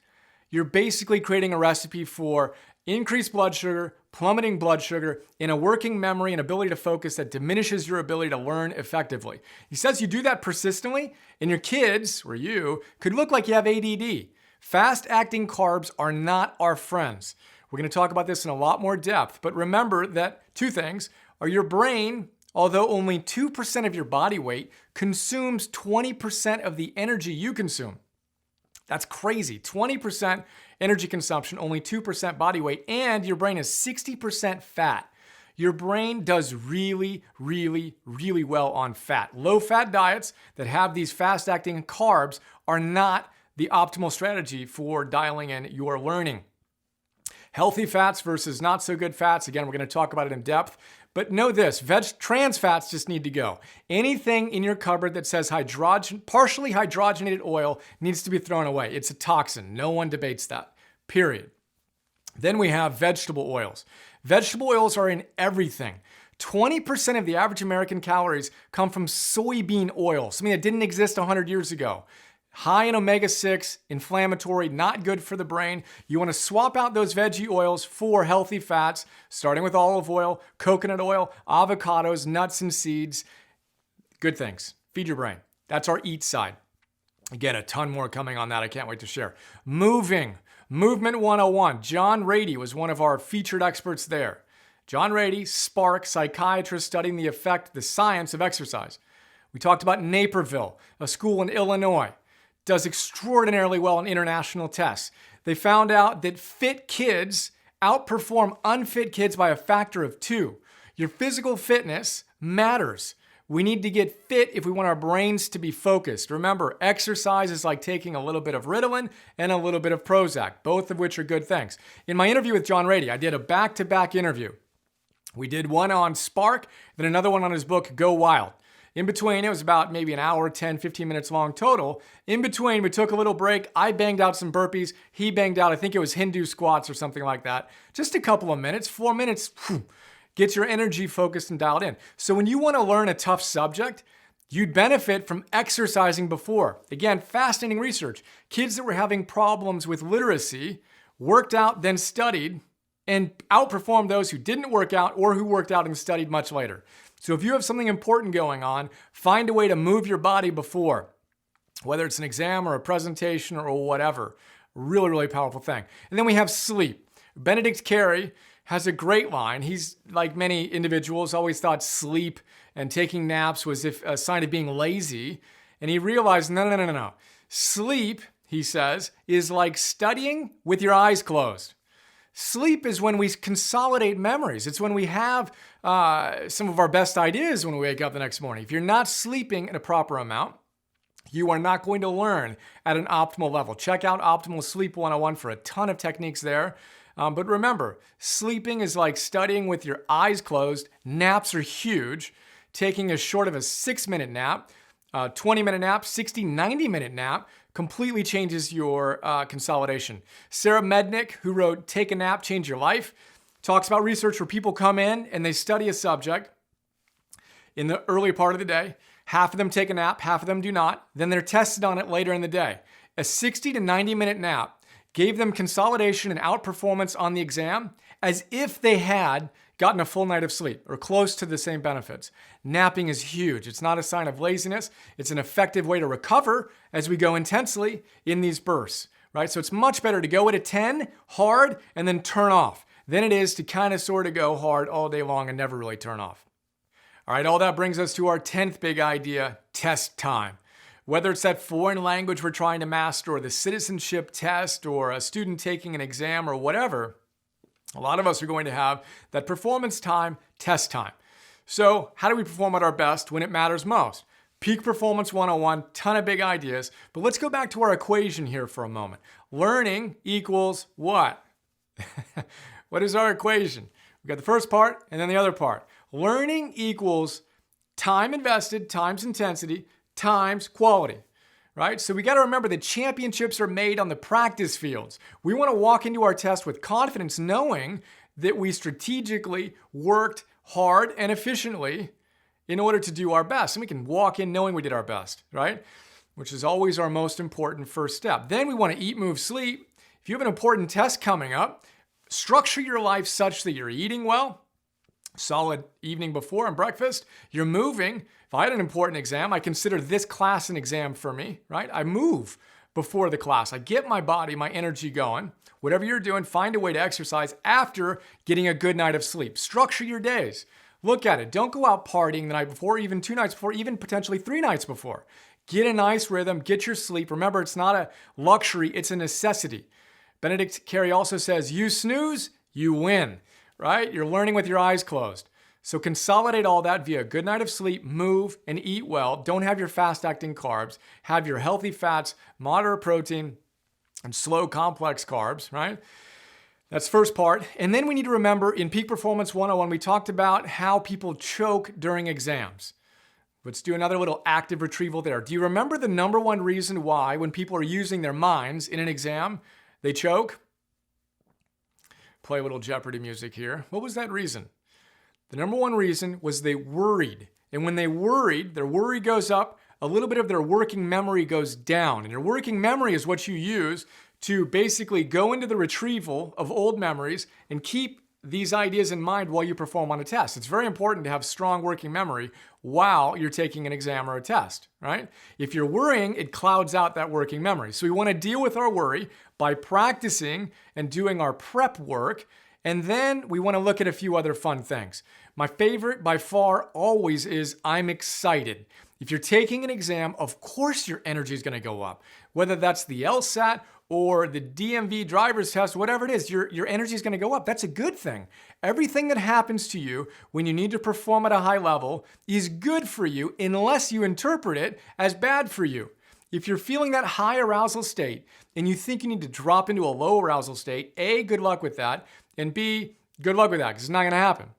you're basically creating a recipe for increased blood sugar, plummeting blood sugar, and a working memory and ability to focus that diminishes your ability to learn effectively. He says you do that persistently, and your kids, or you, could look like you have ADD. Fast-acting carbs are not our friends. We're going to talk about this in a lot more depth, but remember that 2 things are your brain, although only 2% of your body weight, consumes 20% of the energy you consume. That's crazy. 20% energy consumption, only 2% body weight, and your brain is 60% fat. Your brain does really, really, really well on fat. Low-fat diets that have these fast-acting carbs are not the optimal strategy for dialing in your learning. Healthy fats versus not so good fats. Again, we're going to talk about it in depth. But know this, trans fats just need to go. Anything in your cupboard that says partially hydrogenated oil needs to be thrown away. It's a toxin. No one debates that, period. Then we have vegetable oils. Vegetable oils are in everything. 20% of the average American calories come from soybean oil, something that didn't exist 100 years ago. High in omega-6, inflammatory, not good for the brain. You want to swap out those veggie oils for healthy fats, starting with olive oil, coconut oil, avocados, nuts and seeds. Good things. Feed your brain. That's our eat side. Again, a ton more coming on that. I can't wait to share. Moving. Movement 101. John Rady was one of our featured experts there. John Rady, Spark, psychiatrist studying the effect, the science of exercise. We talked about Naperville, a school in Illinois. Does extraordinarily well on international tests. They found out that fit kids outperform unfit kids by a factor of 2. Your physical fitness matters. We need to get fit if we want our brains to be focused. Remember, exercise is like taking a little bit of Ritalin and a little bit of Prozac, both of which are good things. In my interview with John Rady, I did a back-to-back interview. We did one on Spark, then another one on his book, Go Wild. In between, it was about maybe an hour, 10, 15 minutes long total. In between, we took a little break. I banged out some burpees. He banged out, I think it was Hindu squats or something like that. Just a couple of minutes, 4 minutes, get your energy focused and dialed in. So when you want to learn a tough subject, you'd benefit from exercising before. Again, fascinating research. Kids that were having problems with literacy worked out, then studied, and outperformed those who didn't work out or who worked out and studied much later. So if you have something important going on, find a way to move your body before, whether it's an exam or a presentation or whatever. Really, really powerful thing. And then we have sleep. Benedict Carey has a great line. He's, like many individuals, always thought sleep and taking naps was a sign of being lazy. And he realized, no. Sleep, he says, is like studying with your eyes closed. Sleep is when we consolidate memories. It's when we have some of our best ideas when we wake up the next morning. If you're not sleeping in a proper amount, you are not going to learn at an optimal level. Check out Optimal Sleep 101 for a ton of techniques there. But remember, sleeping is like studying with your eyes closed. Naps are huge. Taking as short of a 6-minute nap, 20-minute nap, 60, 90-minute nap completely changes your consolidation. Sarah Mednick, who wrote Take a Nap, Change Your Life, talks about research where people come in and they study a subject in the early part of the day. Half of them take a nap, half of them do not. Then they're tested on it later in the day. A 60 to 90-minute nap gave them consolidation and outperformance on the exam as if they had gotten a full night of sleep or close to the same benefits. Napping is huge. It's not a sign of laziness. It's an effective way to recover as we go intensely in these bursts, right? So it's much better to go at a 10 hard and then turn off than it is to kind of sort of go hard all day long and never really turn off. All right, all that brings us to our 10th big idea, test time. Whether it's that foreign language we're trying to master or the citizenship test or a student taking an exam or whatever, a lot of us are going to have that performance time, test time. So how do we perform at our best when it matters most? Peak Performance 101, ton of big ideas, but let's go back to our equation here for a moment. Learning equals what? What is our equation? We've got the first part and then the other part. Learning equals time invested times intensity times quality, right? So we got to remember that championships are made on the practice fields. We want to walk into our test with confidence, knowing that we strategically worked hard and efficiently in order to do our best. And we can walk in knowing we did our best, right? Which is always our most important first step. Then we want to eat, move, sleep. If you have an important test coming up, structure your life such that you're eating well, solid evening before and breakfast, you're moving. If I had an important exam, I consider this class an exam for me, right? I move before the class. I get my body, my energy going. Whatever you're doing, find a way to exercise after getting a good night of sleep. Structure your days. Look at it. Don't go out partying the night before, even 2 nights before, even potentially 3 nights before. Get a nice rhythm, get your sleep. Remember, it's not a luxury, it's a necessity. Benedict Carey also says, you snooze, you win, right? You're learning with your eyes closed. So consolidate all that via a good night of sleep, move, and eat well. Don't have your fast-acting carbs. Have your healthy fats, moderate protein, and slow complex carbs, right? That's first part. And then we need to remember in Peak Performance 101, we talked about how people choke during exams. Let's do another little active retrieval there. Do you remember the number one reason why when people are using their minds in an exam, they choke? Play a little Jeopardy music here. What was that reason? The number one reason was they worried. And when they worried, their worry goes up, a little bit of their working memory goes down. And your working memory is what you use to basically go into the retrieval of old memories and keep these ideas in mind while you perform on a test. It's very important to have strong working memory while you're taking an exam or a test, right? If you're worrying, it clouds out that working memory. So we want to deal with our worry by practicing and doing our prep work. And then we want to look at a few other fun things. My favorite by far always is I'm excited. If you're taking an exam, of course your energy is going to go up. Whether that's the LSAT or the DMV driver's test, whatever it is, your energy is going to go up. That's a good thing. Everything that happens to you when you need to perform at a high level is good for you unless you interpret it as bad for you. If you're feeling that high arousal state and you think you need to drop into a low arousal state, A, good luck with that. And B, good luck with that because it's not going to happen.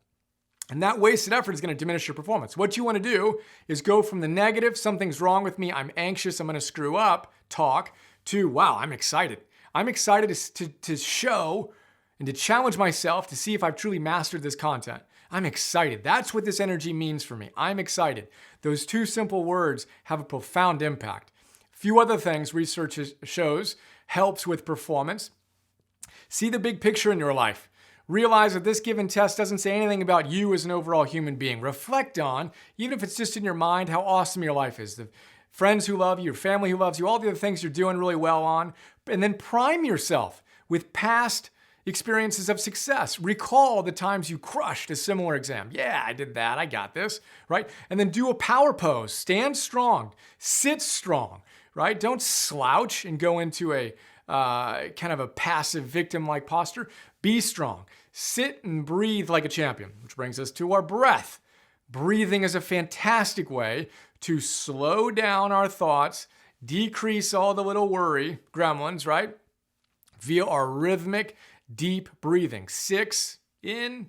And that wasted effort is going to diminish your performance. What you want to do is go from the negative, something's wrong with me, I'm anxious, I'm going to screw up, talk, to, wow, I'm excited. I'm excited to show and to challenge myself to see if I've truly mastered this content. I'm excited. That's what this energy means for me. I'm excited. Those two simple words have a profound impact. A few other things research shows helps with performance. See the big picture in your life. Realize that this given test doesn't say anything about you as an overall human being. Reflect on, even if it's just in your mind, how awesome your life is. The friends who love you, your family who loves you, all the other things you're doing really well on. And then prime yourself with past experiences of success. Recall the times you crushed a similar exam. Yeah, I did that. I got this, right? And then do a power pose. Stand strong. Sit strong, right? Don't slouch and go into a kind of a passive victim-like posture. Be strong. Sit and breathe like a champion, which brings us to our breath. Breathing is a fantastic way to slow down our thoughts, decrease all the little worry gremlins, right? Via our rhythmic, deep breathing. 6 in,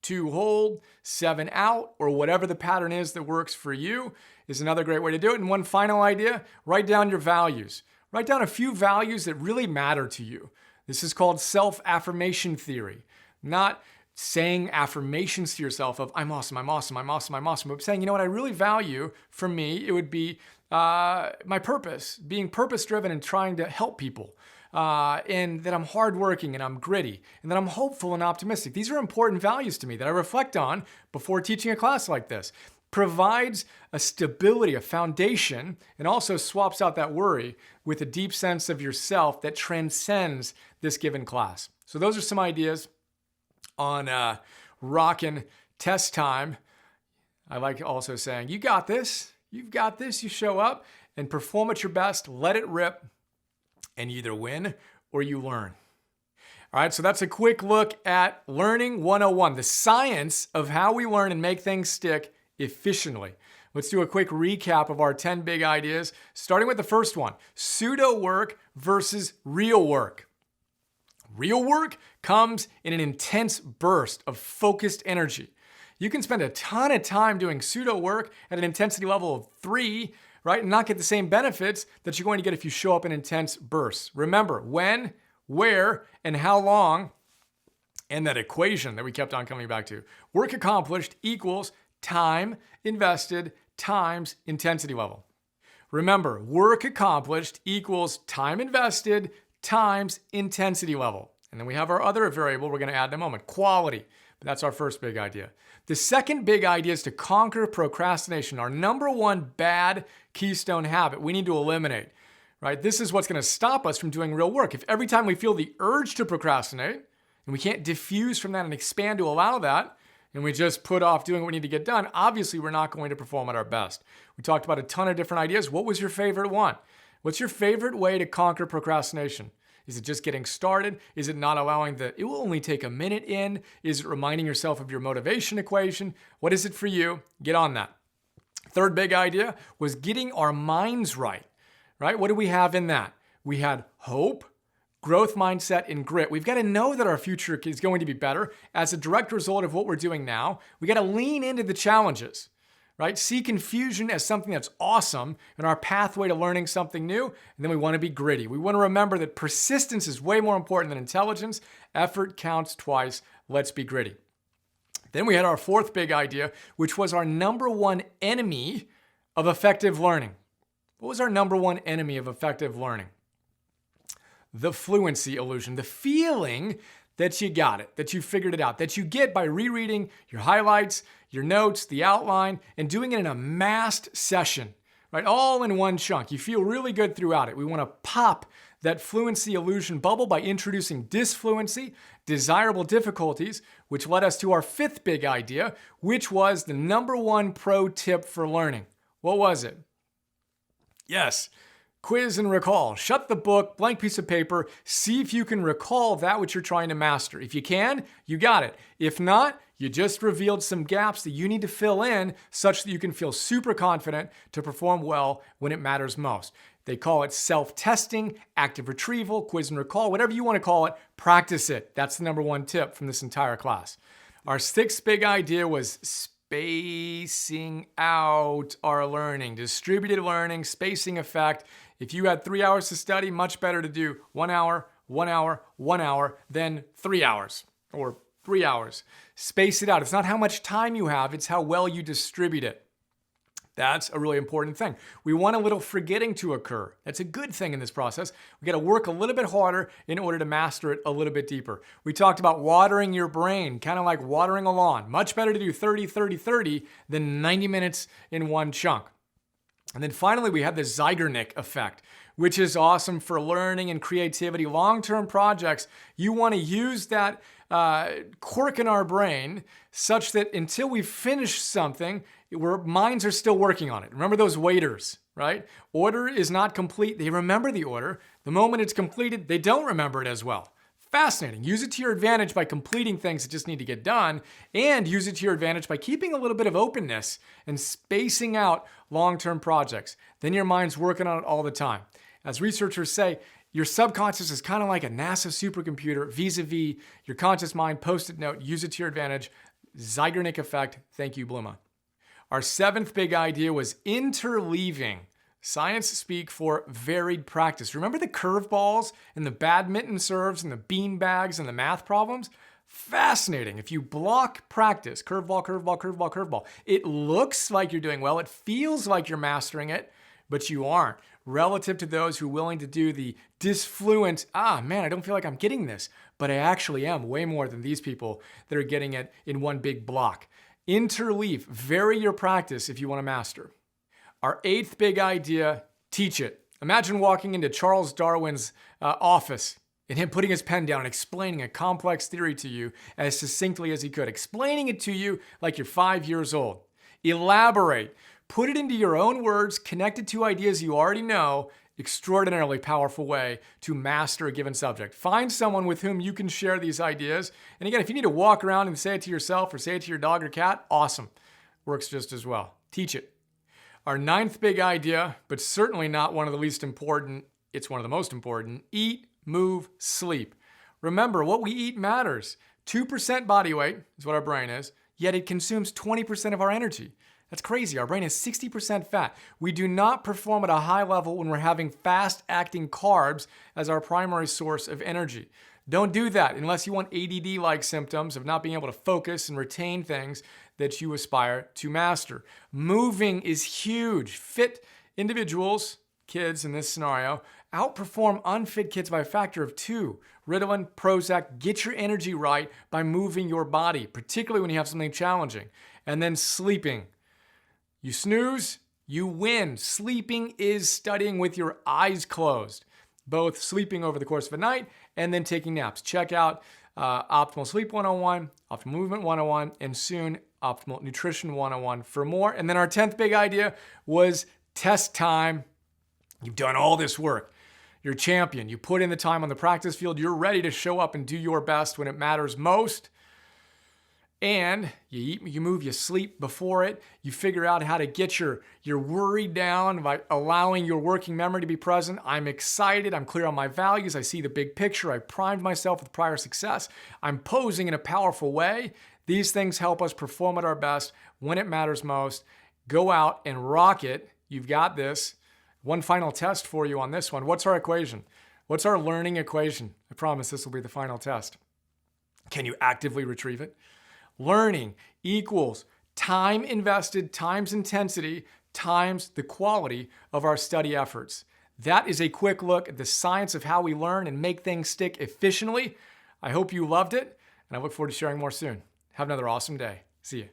2 hold, 7 out, or whatever the pattern is that works for you is another great way to do it. And one final idea, write down your values. Write down a few values that really matter to you. This is called self-affirmation theory. Not saying affirmations to yourself of, I'm awesome, I'm awesome, I'm awesome, I'm awesome, but saying, you know what I really value for me, it would be my purpose, being purpose-driven and trying to help people. And that I'm hardworking and I'm gritty and that I'm hopeful and optimistic. These are important values to me that I reflect on before teaching a class like this. Provides a stability, a foundation, and also swaps out that worry with a deep sense of yourself that transcends this given class. So those are some ideas on rockin' test time. I like also saying, you got this, you've got this, you show up and perform at your best, let it rip, and you either win or you learn. All right, so that's a quick look at Learning 101, the science of how we learn and make things stick efficiently. Let's do a quick recap of our 10 big ideas, starting with the first one, pseudo work versus real work. Real work comes in an intense burst of focused energy. You can spend a ton of time doing pseudo work at an intensity level of 3, right, and not get the same benefits that you're going to get if you show up in intense bursts. Remember, when, where, and how long, and that equation that we kept on coming back to. Work accomplished equals time invested times intensity level. Remember, work accomplished equals time invested times intensity level. And then we have our other variable we're going to add in a moment, quality. But that's our first big idea. The second big idea is to conquer procrastination, our number one bad keystone habit we need to eliminate, right? This is what's going to stop us from doing real work. If every time we feel the urge to procrastinate, and we can't diffuse from that and expand to allow that, and we just put off doing what we need to get done, obviously we're not going to perform at our best. We talked about a ton of different ideas. What was your favorite one? What's your favorite way to conquer procrastination? Is it just getting started? Is it not allowing it will only take a minute in? Is it reminding yourself of your motivation equation? What is it for you? Get on that. Third big idea was getting our minds right? What do we have in that? We had hope, growth mindset, and grit. We've got to know that our future is going to be better as a direct result of what we're doing now. We got to lean into the challenges, right? See confusion as something that's awesome and our pathway to learning something new. And then we want to be gritty. We want to remember that persistence is way more important than intelligence. Effort counts twice. Let's be gritty. Then we had our fourth big idea, which was our number one enemy of effective learning. What was our number one enemy of effective learning? The fluency illusion, the feeling that you got it, that you figured it out, that you get by rereading your highlights, your notes, the outline, and doing it in a massed session, right? All in one chunk. You feel really good throughout it. We want to pop that fluency illusion bubble by introducing disfluency, desirable difficulties, which led us to our fifth big idea, which was the number one pro tip for learning. What was it? Yes. Quiz and recall. Shut the book, blank piece of paper, see if you can recall that which you're trying to master. If you can, you got it. If not, you just revealed some gaps that you need to fill in such that you can feel super confident to perform well when it matters most. They call it self-testing, active retrieval, quiz and recall, whatever you want to call it, practice it. That's the number one tip from this entire class. Our sixth big idea was spacing out our learning, distributed learning, spacing effect. If you had 3 hours to study, much better to do 1 hour, 1 hour, 1 hour than 3 hours or 3 hours. Space it out. It's not how much time you have, it's how well you distribute it. That's a really important thing. We want a little forgetting to occur. That's a good thing in this process. We got to work a little bit harder in order to master it a little bit deeper. We talked about watering your brain, kind of like watering a lawn. Much better to do 30, 30, 30 than 90 minutes in one chunk. And then finally, we have the Zeigarnik effect, which is awesome for learning and creativity. Long-term projects, you want to use that quirk in our brain such that until we finish something, our minds are still working on it. Remember those waiters, right? Order is not complete. They remember the order. The moment it's completed, they don't remember it as well. Fascinating. Use it to your advantage by completing things that just need to get done, and use it to your advantage by keeping a little bit of openness and spacing out long-term projects. Then your mind's working on it all the time. As researchers say, your subconscious is kind of like a NASA supercomputer vis-a-vis your conscious mind. Post-it note, use it to your advantage. Zeigarnik effect. Thank you, Bluma. Our seventh big idea was interleaving. Science speak for varied practice. Remember the curveballs and the badminton serves and the bean bags and the math problems? Fascinating. If you block practice, curveball, curveball, curveball, curveball, it looks like you're doing well. It feels like you're mastering it, but you aren't. Relative to those who are willing to do the disfluent, man, I don't feel like I'm getting this, but I actually am way more than these people that are getting it in one big block. Interleave, vary your practice if you want to master. Our eighth big idea, teach it. Imagine walking into Charles Darwin's office and him putting his pen down and explaining a complex theory to you as succinctly as he could, explaining it to you like you're 5 years old. Elaborate. Put it into your own words, connect it to ideas you already know. Extraordinarily powerful way to master a given subject. Find someone with whom you can share these ideas. And again, if you need to walk around and say it to yourself or say it to your dog or cat, awesome. Works just as well. Teach it. Our ninth big idea, but certainly not one of the least important, it's one of the most important, eat, move, sleep. Remember, what we eat matters. 2% body weight is what our brain is, yet it consumes 20% of our energy. That's crazy. Our brain is 60% fat. We do not perform at a high level when we're having fast-acting carbs as our primary source of energy. Don't do that unless you want ADD-like symptoms of not being able to focus and retain things that you aspire to master. Moving is huge. Fit individuals, kids in this scenario, outperform unfit kids by a factor of 2. Ritalin, Prozac, get your energy right by moving your body, particularly when you have something challenging. And then sleeping. You snooze, you win. Sleeping is studying with your eyes closed, both sleeping over the course of a night and then taking naps. Check out Optimal Sleep 101, Optimal Movement 101, and soon Optimal Nutrition 101 for more. And then our 10th big idea was test time. You've done all this work. You're a champion. You put in the time on the practice field. You're ready to show up and do your best when it matters most. And you eat, you move, you sleep before it. You figure out how to get your worry down by allowing your working memory to be present. I'm excited. I'm clear on my values. I see the big picture. I primed myself with prior success. I'm posing in a powerful way. These things help us perform at our best when it matters most. Go out and rock it. You've got this. One final test for you on this one. What's our equation? What's our learning equation? I promise this will be the final test. Can you actively retrieve it? Learning equals time invested times intensity times the quality of our study efforts. That is a quick look at the science of how we learn and make things stick efficiently. I hope you loved it, and I look forward to sharing more soon. Have another awesome day. See you.